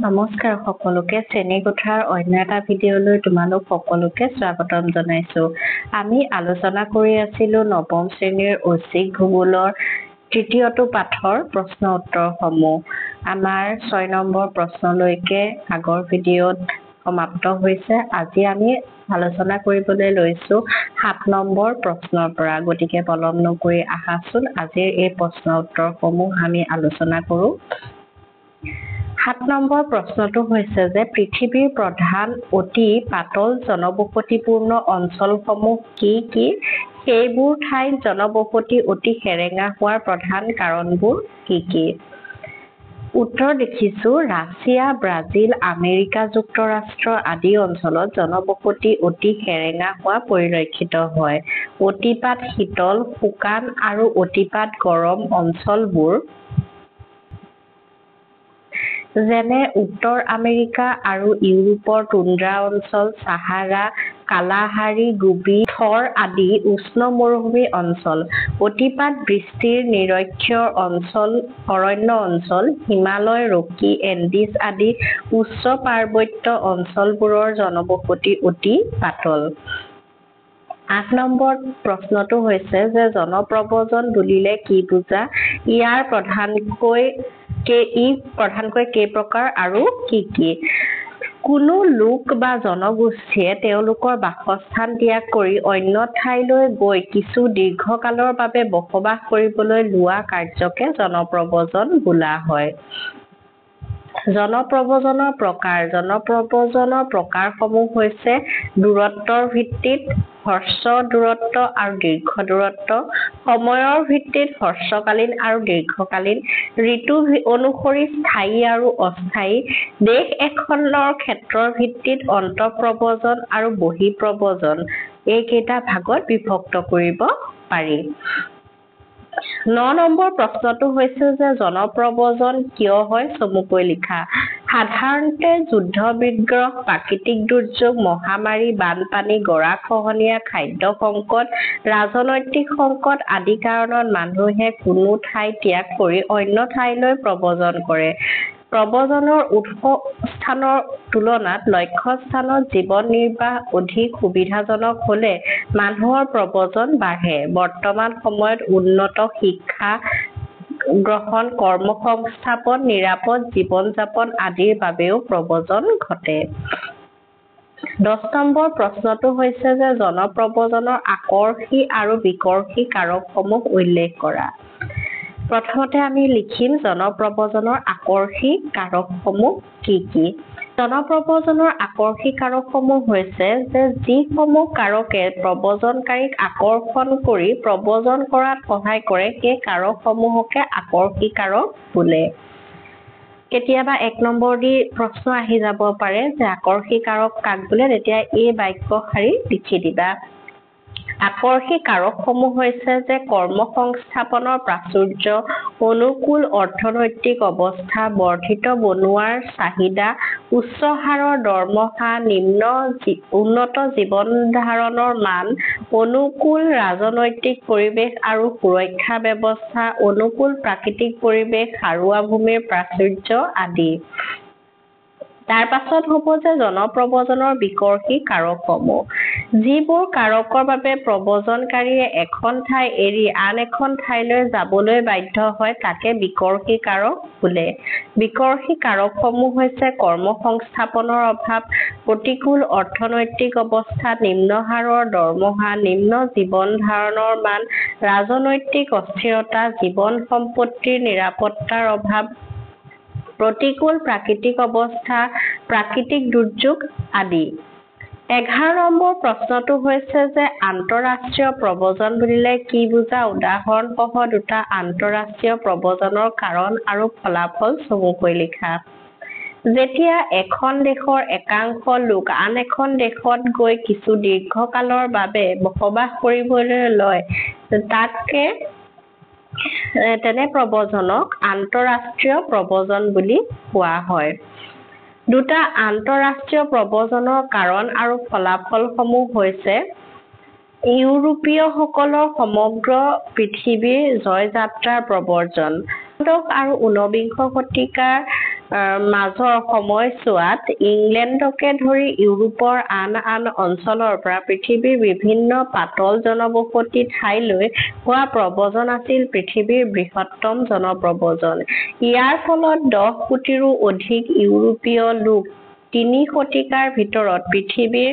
নমস্কাৰ সকলোকে শ্ৰেণীকোঠাৰ অন্য এটা ভিডিঅ'লৈ তোমালোক সকলোকে স্বাগতম জনাইছো। আমি আলোচনা কৰি আছিলো নৱম শ্ৰেণীৰ ঐচ্ছিক ভূগোলৰ তৃতীয়টো পাঠৰ প্ৰশ্ন উত্তৰসমূহ। আমাৰ 6 নম্বৰ প্ৰশ্নলৈকে আগৰ ভিডিঅ'ত সমাপ্ত হৈছে। আজি আমি আলোচনা কৰিবলৈ লৈছো 7 নম্বৰ প্ৰশ্নৰ পৰা। গতিকে পলম নকৰি আহাচোন আজিৰ এই প্ৰশ্ন উত্তৰসমূহ আমি আলোচনা কৰো। 7 নম্বৰ প্ৰশ্নটো হৈছে যে পৃথিৱীৰ প্ৰধান অতি পাতল জনবসতিপূৰ্ণ অঞ্চলসমূহ কি কি? সেইবোৰ ঠাইত জনবসতি অতি সেৰেঙা হোৱাৰ প্ৰধান কাৰণবোৰ কি কি? উত্তৰ দেখিছো ৰাছিয়া, ব্ৰাজিল, আমেৰিকা যুক্তৰাষ্ট্ৰ আদি অঞ্চলত জনবসতি অতি সেৰেঙা হোৱা পৰিলক্ষিত হয়। অতিপাত শীতল, শুকান আৰু অতিপাত গৰম অঞ্চলবোৰ যেনে উত্তৰ আমেৰিকা আৰু ইউৰোপৰ টুন্দ্ৰা অঞ্চল, সাহাৰা, কালাহাৰী, গোবি, থৰ আদি উষ্ণ মৰুভূমি অঞ্চল, অতিপাত বৃষ্টিৰ নিৰক্ষৰ অঞ্চল, অৰণ্য অঞ্চল, হিমালয়, ৰকি, এণ্ডিজ আদি উচ্চ পাৰ্বত্য অঞ্চলবোৰৰ জনবসতি অতি পাতল। 8 নম্বৰ প্ৰশ্নটো হৈছে যে জনপ্ৰব্ৰজন বুলিলে কি বুজা? ইয়াৰ প্ৰধানকৈ কেই প্ৰকাৰ আৰু কি কি? কোনো লোক বা জনগোষ্ঠীয়ে তেওঁলোকৰ বাসস্থান ত্যাগ কৰি অন্য ঠাইলৈ গৈ কিছু দীৰ্ঘকালৰ বাবে বসবাস কৰিবলৈ লোৱা কাৰ্যকে জনপ্ৰব্ৰজন বোলা হয়। জনপ্ৰব্ৰজনৰ প্ৰকাৰসমূহ হৈছে দূৰত্বৰ ভিত্তিত হ্ৰস্ব দূৰত্ব আৰু দীৰ্ঘ দূৰত্ব, সময়ৰ ভিত্তিত হ্ৰস্বকালীন আৰু দীৰ্ঘকালীন, ঋতু অনুসৰি স্থায়ী আৰু অস্থায়ী, দেশ এখনৰ ক্ষেত্ৰৰ ভিত্তিত অন্তঃপ্ৰব্ৰজন আৰু বহিঃপ্ৰব্ৰজন এইকেইটা ভাগত বিভক্ত কৰিব পাৰি। 9 নম্বৰ প্ৰশ্নটো হৈছে যে জনপ্ৰব্ৰজন কিয় হয়? চমুকৈ লিখা। সাধাৰণতে যুদ্ধ বিগ্ৰহ, প্ৰাকৃতিক দুৰ্যোগ, মহামাৰী, বানপানী, গৰাখহনীয়া, খাদ্য সংকট, ৰাজনৈতিক সংকট আদি কাৰণত মানুহে কোনো ঠাই ত্যাগ কৰি অন্য ঠাইলৈ প্ৰব্ৰজন কৰে। প্ৰব্ৰজনৰ উৎস স্থানৰ তুলনাত লক্ষ্য স্থানত জীৱন নিৰ্বাহ অধিক সুবিধাজনক হলে মানুহৰ প্ৰব্ৰজন বাঢ়ে। বৰ্তমান সময়ত উন্নত শিক্ষা গ্ৰহণ, কৰ্মসংস্থাপন, নিৰাপদ জীৱন যাপন আদিৰ বাবেও প্ৰব্ৰজন ঘটে। 10 নম্বৰ প্ৰশ্নটো হৈছে যে জনপ্ৰব্ৰজনৰ আকৰ্ষী আৰু বিকৰ্ষী কাৰকসমূহ উল্লেখ কৰা। প্ৰথমতে আমি লিখিম জনপ্ৰব্ৰজনৰ আকৰ্ষী কাৰকসমূহ কি কি? জনপ্ৰব্ৰজনৰ আকৰ্ষী কাৰকসমূহ হৈছে যে যিসমূহ কাৰকে প্ৰব্ৰজনকাৰীক আকৰ্ষণ কৰি প্ৰব্ৰজন কৰাত সহায় কৰে সেই কাৰকসমূহকে আকৰ্ষী কাৰক বোলে। কেতিয়াবা 1 নম্বৰ দি প্ৰশ্ন আহি যাব পাৰে যে আকৰ্ষী কাৰক কাক বোলে? তেতিয়া এই বাক্য শাৰী লিখি দিবা। আকৰ্ষী কাৰকসমূহ হৈছে যে কৰ্মসংস্থাপনৰ প্ৰাচুৰ্য, অনুকূল অৰ্থনৈতিক অৱস্থা, বৰ্ধিত বনুৱাৰ চাহিদা, উচ্চ হাৰৰ দৰমহা, উন্নত জীৱন ধাৰণৰ মান, অনুকূল ৰাজনৈতিক পৰিৱেশ আৰু সুৰক্ষা ব্যৱস্থা, অনুকূল প্ৰাকৃতিক পৰিৱেশ, সাৰুৱা ভূমিৰ প্ৰাচুৰ্য আদি। তাৰ পাছত হ'ব যে জনপ্ৰব্ৰজনৰ বিকৰ্ষী কাৰকসমূহ। যিবোৰ কাৰকৰ বাবে প্ৰব্ৰজনকাৰীয়ে এখন ঠাই এৰি আন এখন ঠাইলৈ যাবলৈ বাধ্য হয় তাকে বিকৰ্ষী কাৰক বোলে। বিকৰ্ষী কাৰকসমূহ হৈছে কৰ্মসংস্থাপনৰ অভাৱ, প্ৰতিকূল অৰ্থনৈতিক অৱস্থা, নিম্ন হাৰৰ দৰমহা, নিম্ন জীৱন ধাৰণৰ মান, ৰাজনৈতিক অস্থিৰতা, জীৱন সম্পত্তিৰ নিৰাপত্তাৰ অভাৱ, প্ৰতিকূল প্ৰাকৃতিক অৱস্থা, প্ৰাকৃতিক দুৰ্যোগ আদি। 11 নম্বৰ প্ৰশ্নটো হৈছে যে আন্তঃৰাষ্ট্ৰীয় প্ৰব্ৰজন বুলিলে কি বুজা? উদাহৰণ সহ দুটা আন্তঃৰাষ্ট্ৰীয় প্ৰব্ৰজনৰ কাৰণ আৰু ফলাফল চমুকৈ লিখা। যেতিয়া এখন দেশৰ একাংশ লোক আন এখন দেশত গৈ কিছু দীৰ্ঘকালৰ বাবে বসবাস কৰিবলৈ লয় তেনে প্ৰব্ৰজনক আন্তঃৰাষ্ট্ৰীয় প্ৰব্ৰজন বুলি কোৱা হয়। দুটা আন্তঃৰাষ্ট্ৰীয় প্ৰব্ৰজনৰ কাৰণ আৰু ফলাফলসমূহ হৈছে ইউৰোপীয়সকলৰ সমগ্ৰ পৃথিৱীৰ জয়যাত্ৰাৰ প্ৰব্ৰজন, আৰু ঊনবিংশ শতিকাৰ মাজৰ সময়ছোৱাত ইংলেণ্ডকে ধৰি ইউৰোপৰ আন আন অঞ্চলৰ পৰা পৃথিৱীৰ বিভিন্ন পাতল জনবসতি ঠাইলৈ হোৱা প্ৰব্ৰজন আছিল পৃথিৱীৰ বৃহত্তম জনপ্ৰব্ৰজন। ইয়াৰ ফলত 10 কোটিৰো অধিক ইউৰোপীয় লোক 3 শতিকাৰ ভিতৰত পৃথিৱীৰ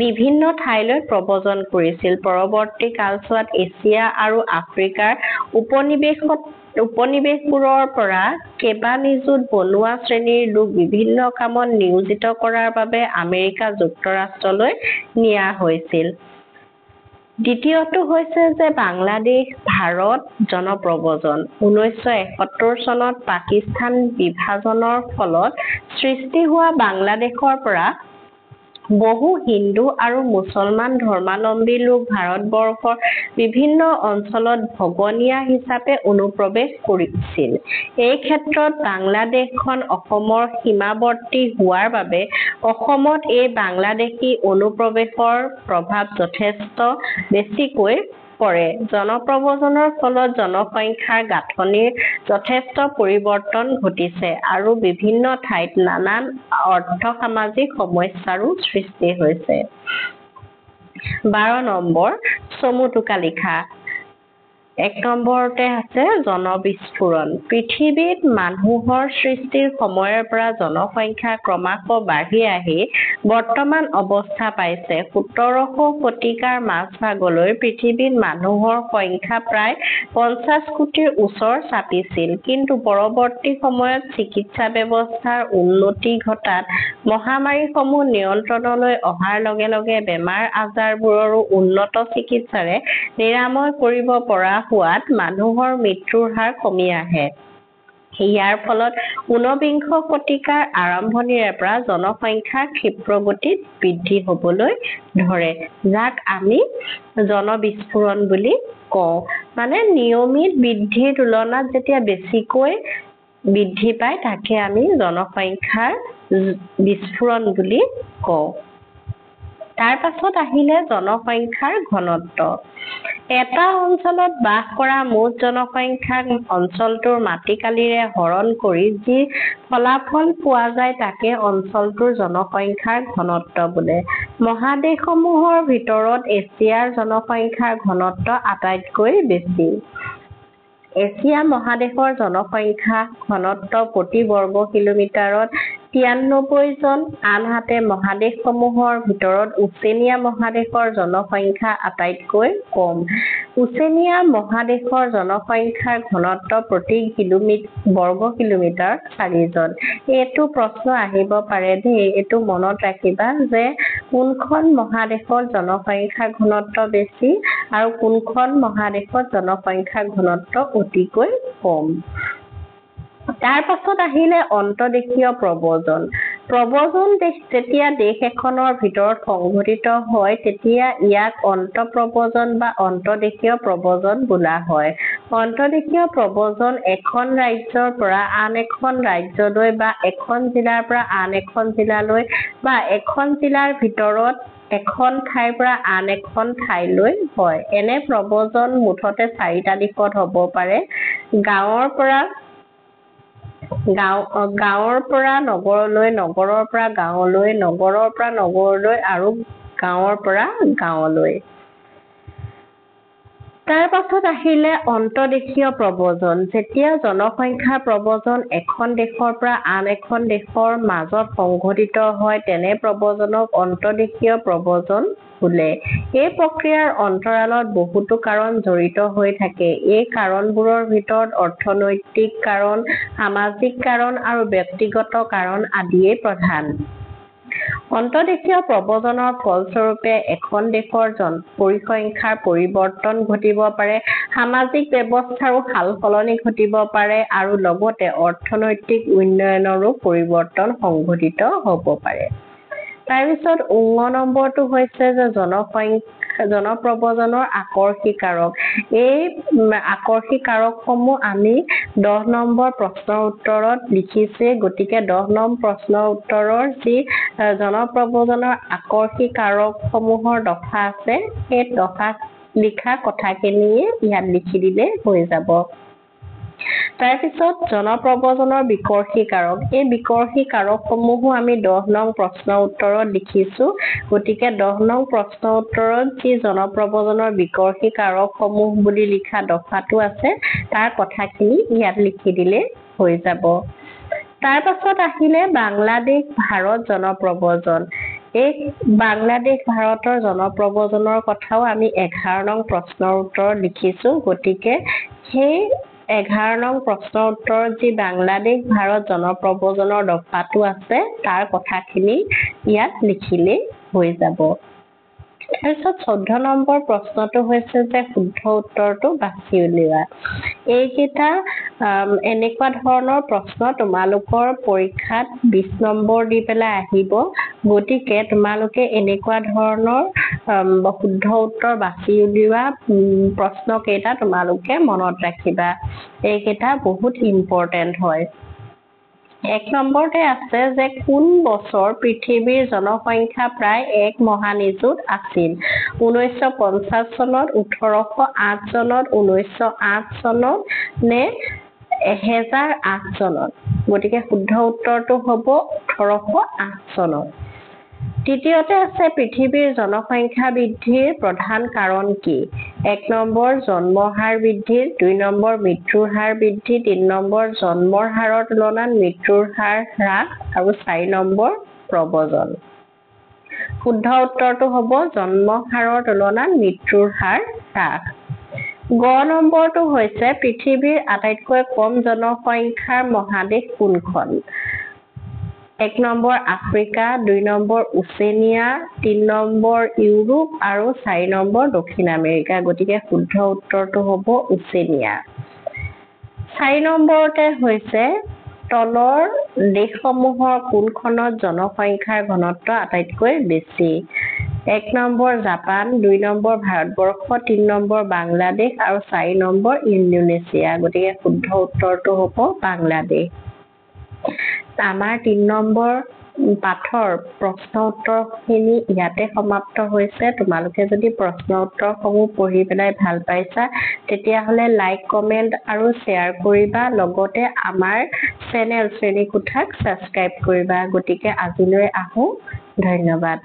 বিভিন্ন ঠাইলৈ প্ৰব্ৰজন কৰিছিল। পৰৱৰ্তী কালছোৱাত এছিয়া আৰু আফ্ৰিকাৰ উপনিবেশবোৰৰ পৰা কেইবা নিযুত বনুৱা শ্ৰেণীৰ লোক বিভিন্ন কামত নিয়োজিত কৰাৰ বাবে আমেৰিকা যুক্তৰাষ্ট্ৰলৈ নিয়া হৈছিল। দ্বিতীয়টো হৈছে যে বাংলাদেশ ভাৰত জনপ্ৰব্ৰজন। 1971 চনত পাকিস্তান বিভাজনৰ ফলত সৃষ্টি হোৱা বাংলাদেশৰ পৰা বহু হিন্দু আৰু মুছলমান ধৰ্মাৱলম্বী লোক ভাৰতবৰ্ষৰ বিভিন্ন অঞ্চলত ভগনীয়া হিচাপে অনুপ্ৰৱেশ কৰিছিল। এই ক্ষেত্ৰত বাংলাদেশখন অসমৰ সীমাৱৰ্তী হোৱাৰ বাবে অসমত এই বাংলাদেশী অনুপ্ৰৱেশৰ প্ৰভাৱ যথেষ্ট বেছিকৈ পৰে। জনপ্ৰব্ৰজনৰ ফলত জনসংখ্যাৰ গাঁথনিৰ যথেষ্ট পৰিৱৰ্তন ঘটিছে আৰু বিভিন্ন ঠাইত নানান অৰ্থ-সামাজিক সমস্যাৰো সৃষ্টি হৈছে। 12 নম্বৰ চমু টোকা লিখা। 1 নম্বৰতে আছে জনবিস্ফোৰণ। পৃথিৱীত মানুহৰ সৃষ্টিৰ সময়ৰ পৰা জনসংখ্যা ক্ৰমাৎ বাঢ়ি আহি বৰ্তমান অৱস্থা পাইছে। 1700 শতিকাৰ মাজভাগলৈ পৃথিৱীত মানুহৰ সংখ্যা প্ৰায় 50 কোটিৰ ওচৰ চাপিছিল। কিন্তু পৰৱৰ্তী সময়ত চিকিৎসা ব্যৱস্থাৰ উন্নতি ঘটাত মহামাৰীসমূহ নিয়ন্ত্ৰণলৈ অহাৰ লগে লগে বেমাৰ-আজাৰবোৰৰো উন্নত চিকিৎসাৰে নিৰাময় কৰিব পৰা হোৱাত মানুহৰ মৃত্যুৰ হাৰ কমি আহে। ইয়াৰ ফলত 19বিংশ শতিকাৰ আৰম্ভণিৰে পৰা জনসংখ্যা ক্ষিপ্ৰগতিত বৃদ্ধি হ'বলৈ ধৰে, যাক আমি জনবিস্ফোৰণ বুলি কওঁ। মানে নিয়মিত বৃদ্ধিৰ তুলনাত যেতিয়া বেছিকৈ বৃদ্ধি পায় তাকে আমি জনসংখ্যাৰ বিস্ফোৰণ বুলি কওঁ। তাৰ পাছত আহিলে জনসংখ্যাৰ ঘনত্ব। এটা অঞ্চলত বাস কৰা মুঠ জনসংখ্যাক অঞ্চলটোৰ মাটিকালিৰে হৰণ কৰি যি ফলাফল পোৱা যায় তাকে অঞ্চলটোৰ জনসংখ্যাৰ ঘনত্ব বোলে। মহাদেশসমূহৰ ভিতৰত এছিয়াৰ জনসংখ্যাৰ ঘনত্ব আটাইতকৈ বেছি। এছিয়া মহাদেশৰ জনসংখ্যা ঘনত্ব প্ৰতি বৰ্গ কিলোমিটাৰত 93 জন, আনহাতে মহাদেশসমূহৰ ভিতৰত ওচেনিয়া মহাদেশৰ জনসংখ্যা আটাইতকৈ কম। ওচেনিয়া মহাদেশৰ জনসংখ্যাৰ ঘনত্ব প্ৰতি বৰ্গ কিলোমিটাৰত 4 জন। এইটো প্ৰশ্ন আহিব পাৰে দেই, এইটো মনত ৰাখিবা যে কোনখন মহাদেশৰ জনসংখ্যাৰ ঘনত্ব বেছি আৰু কোনখন মহাদেশৰ জনসংখ্যাৰ ঘনত্ব অতিকৈ কম। তাৰ পাছত আহিলে অন্তদেশীয় প্ৰব্ৰজন। প্ৰব্ৰজন যেতিয়া দেশ এখনৰ ভিতৰত সংঘটিত হয় তেতিয়া ইয়াক অন্তঃপ্ৰব্ৰজন বা অন্তদেশীয় প্ৰব্ৰজন বোলা হয়। অন্তদেশীয় প্ৰব্ৰজন এখন ৰাজ্যৰ পৰা আন এখন ৰাজ্যলৈ বা এখন জিলাৰ পৰা আন এখন জিলালৈ বা এখন জিলাৰ ভিতৰত এখন ঠাইৰ পৰা আন এখন ঠাইলৈ হয়। এনে প্ৰব্ৰজন মুঠতে 4টা দিশত হ'ব পাৰে: গাঁৱৰ পৰা নগৰলৈ, নগৰৰ পৰা গাঁৱলৈ, নগৰৰ পৰা নগৰলৈ আৰু গাঁৱৰ পৰা গাঁৱলৈ। তাৰ পাছত আহিলে অন্তদেশীয় প্ৰব্ৰজন। যেতিয়া জনসংখ্যাৰ প্ৰব্ৰজন এখন দেশৰ পৰা আন এখন দেশৰ মাজত সংঘটিত হয় তেনে প্ৰব্ৰজনক অন্তদেশীয় প্ৰব্ৰজন বোলে। এই প্ৰক্ৰিয়াৰ অন্তৰালত বহুতো কাৰণ জড়িত হৈ থাকে। এই কাৰণবোৰৰ ভিতৰত অৰ্থনৈতিক কাৰণ, সামাজিক কাৰণ আৰু ব্যক্তিগত কাৰণ আদিয়েই প্ৰধান। অন্তদেশীয় প্ৰব্ৰজনৰ ফলস্বৰূপে এখন দেশৰ পৰিসংখ্যাৰ পৰিৱৰ্তন ঘটিব পাৰে, সামাজিক ব্যৱস্থাৰো সাল-সলনি ঘটিব পাৰে আৰু লগতে অৰ্থনৈতিক উন্নয়নৰো পৰিৱৰ্তন সংঘটিত হ'ব পাৰে। তাৰপিছত 19 নম্বৰটো হৈছে যে জনপ্ৰব্ৰজনৰ আকৰ্ষী কাৰক। এই আকৰ্ষী কাৰকসমূহ আমি 10 নম্বৰ প্ৰশ্নৰ উত্তৰত লিখিছে, গতিকে 10 নং প্ৰশ্নৰ উত্তৰৰ যি জনপ্ৰব্ৰজনৰ আকৰ্ষী কাৰকসমূহৰ দফা আছে সেই দফাত লিখা কথাখিনিয়ে ইয়াত লিখি দিলে হৈ যাব। তাৰপিছত জনপ্ৰব্ৰজনৰ বিকৰ্ষী কাৰক এই বিকৰ্ষী কাৰকসমূহো আমি 10 নং প্ৰশ্ন উত্তৰত লিখিছো গতিকে 10 নং প্ৰশ্ন উত্তৰত যি জনপ্ৰব্ৰজনৰ বিকৰ্ষী কাৰকসমূহ বুলি লিখা দফাটো আছে তাৰ কথাখিনি ইয়াত লিখি দিলে হৈ যাব তাৰ পাছত আহিলে বাংলাদেশ ভাৰত জনপ্ৰব্ৰজন এই বাংলাদেশ ভাৰতৰ জনপ্ৰব্ৰজনৰ কথাও আমি 11 নং প্ৰশ্নৰ উত্তৰত লিখিছো গতিকে সেই 11 নং প্ৰশ্ন উত্তৰত যি বাংলাদেশ ভাৰত জনপ্ৰব্ৰজনৰ দফাটো আছে তাৰ কথাখিনি ইয়াত লিখিলে হৈ যাব তাৰপিছত 14 নম্বৰ প্ৰশ্নটো হৈছে যে শুদ্ধ উত্তৰটো বাছি উলিওৱা এইকেইটা এনেকুৱা ধৰণৰ প্ৰশ্ন তোমালোকৰ পৰীক্ষাত 20 নম্বৰ দি পেলাই আহিব গতিকে তোমালোকে এনেকুৱা ধৰণৰ শুদ্ধ উত্তৰ বাছি উলিওৱা প্ৰশ্ন কেইটা তোমালোকে মনত ৰাখিবা এইকেইটা বহুত ইম্পৰ্টেন্ট হয় 1 নম্বৰতে আছে যে কোন বছৰ পৃথিৱীৰ জনসংখ্যা প্ৰায় 1 মহানিযুত আছিল 1950 চনত 1808 চনত 1908 চনত নে 1008 চনত গতিকে শুদ্ধ উত্তৰটো হ'ব 1808 চনত তৃতীয়তে আছে পৃথিৱীৰ জনসংখ্যা বৃদ্ধিৰ প্ৰধান কাৰণ কি 1 নম্বৰ জন্মৰ হাৰ বৃদ্ধি 2 নম্বৰ মৃত্যুৰ হাৰ বৃদ্ধি 3 নম্বৰ জন্মৰ হাৰৰ তুলনাত মৃত্যুৰ হাৰ হ্ৰাস আৰু 4 নম্বৰ প্ৰব্ৰজন শুদ্ধ উত্তৰটো হ'ব জন্মৰ হাৰৰ তুলনাত মৃত্যুৰ হাৰ হ্ৰাস গ নম্বৰটো হৈছে পৃথিৱীৰ আটাইতকৈ কম জনসংখ্যাৰ মহাদেশ কোনখন 1 number Africa 2 number Oceania 3 number Europe আৰু 4 নম্বৰ দক্ষিণ আমেৰিকা গতিকে শুদ্ধ উত্তৰটো হ'ব ওচেনিয়া 4 নম্বৰতে হৈছে তলৰ দেশসমূহৰ কোনখনত জনসংখ্যাৰ ঘনত্ব আটাইতকৈ বেছি 1 number Japan 2 number Bharatvarsha 3 number Bangladesh আৰু 4 নম্বৰ ইণ্ডোনেছিয়া গতিকে শুদ্ধ উত্তৰটো হ'ব বাংলাদেশ আমাৰ 3 নম্বৰ পাঠৰ প্ৰশ্ন উত্তৰখিনি ইয়াতে সমাপ্ত হৈছে তোমালোকে যদি প্ৰশ্ন উত্তৰসমূহ পঢ়ি পেলাই ভাল পাইছা তেতিয়াহলে লাইক কমেন্ট আৰু শ্বেয়াৰ কৰিবা লগতে আমাৰ চেনেল শ্ৰেণীকোঠাক সাবস্ক্ৰাইব কৰিবা গতিকে আজিলৈ আহো ধন্যবাদ